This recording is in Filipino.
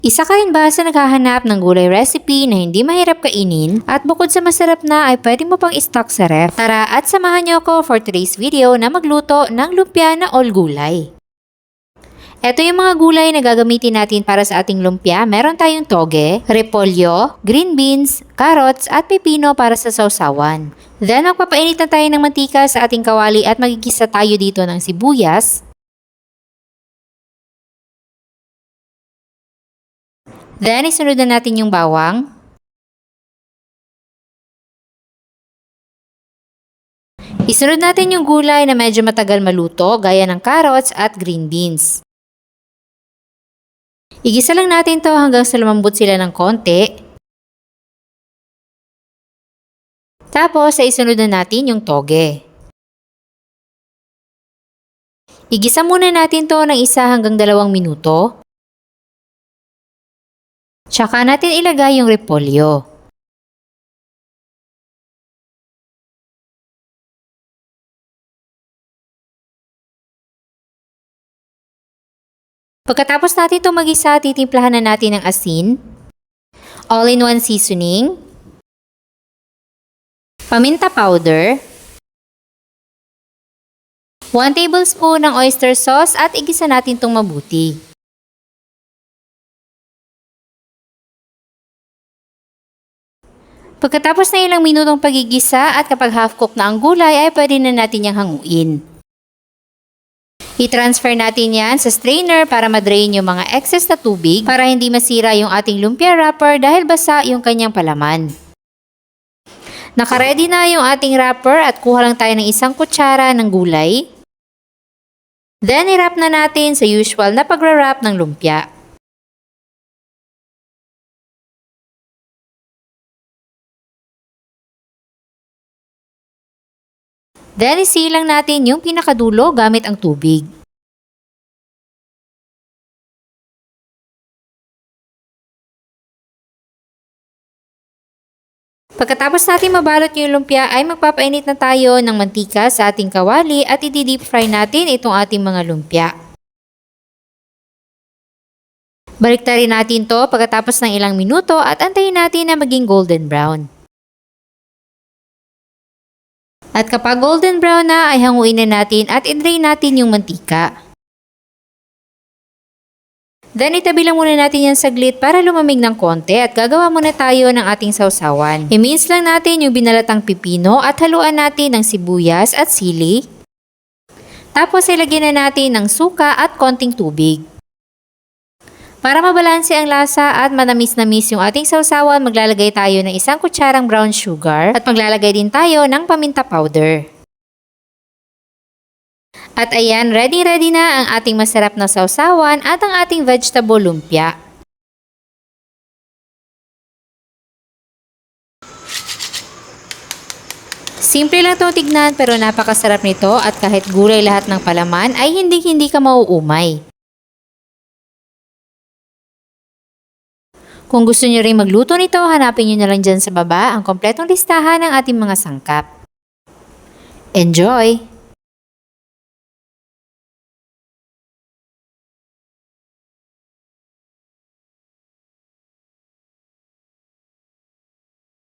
Isa ka rin ba sa naghahanap ng gulay recipe na hindi mahirap kainin at bukod sa masarap na ay pwede mo pang stock sa ref? Tara at samahan niyo ako for today's video na magluto ng lumpia na all gulay. Ito yung mga gulay na gagamitin natin para sa ating lumpia. Meron tayong toge, repolyo, green beans, carrots at pepino para sa sausawan. Then magpapainit na tayo ng mantika sa ating kawali at magigisa tayo dito ng sibuyas. Then, isunod na natin yung bawang. Isunod natin yung gulay na medyo matagal maluto, gaya ng carrots at green beans. Igisa lang natin to hanggang sa lumambot sila ng konti. Tapos, isunod na natin yung toge. Igisa muna natin to ng 1 hanggang 2 minuto. Tsaka natin ilagay yung repolyo. Pagkatapos natin itong magisa, titimplahan na natin ng asin, all-in-one seasoning, paminta powder, 1 tablespoon ng oyster sauce at igisa natin itong mabuti. Pagkatapos na ilang minutong pagigisa at kapag half cook na ang gulay ay pwede na natin yang hanguin. I-transfer natin yan sa strainer para madrain yung mga excess na tubig para hindi masira yung ating lumpia wrapper dahil basa yung kanyang palaman. Nakaready na yung ating wrapper at kuha lang tayo ng 1 kutsara ng gulay. Then i-wrap na natin sa usual na pagra-wrap ng lumpia. Then, isilang natin yung pinakadulo gamit ang tubig. Pagkatapos natin mabalot yung lumpia ay magpapainit na tayo ng mantika sa ating kawali at i-deep fry natin itong ating mga lumpia. Baliktarin natin to pagkatapos ng ilang minuto at antayin natin na maging golden brown. At kapag golden brown na ay hanguin na natin at i-drain natin yung mantika. Then itabi lang muna natin yan saglit para lumamig ng konti at gagawa muna tayo ng ating sausawan. I-mince lang natin yung binalatang pipino at haluan natin ng sibuyas at sili. Tapos ilagyan na natin ng suka at konting tubig. Para mabalanse ang lasa at manamis-namis yung ating sausawan, maglalagay tayo ng 1 kutsarang brown sugar at maglalagay din tayo ng paminta powder. At ayan, ready na ang ating masarap na sausawan at ang ating vegetable lumpia. Simple lang itong tignan pero napakasarap nito at kahit gulay lahat ng palaman ay hindi ka mauumay. Kung gusto nyo rin magluto nito, hanapin nyo na lang dyan sa baba ang kompletong listahan ng ating mga sangkap. Enjoy!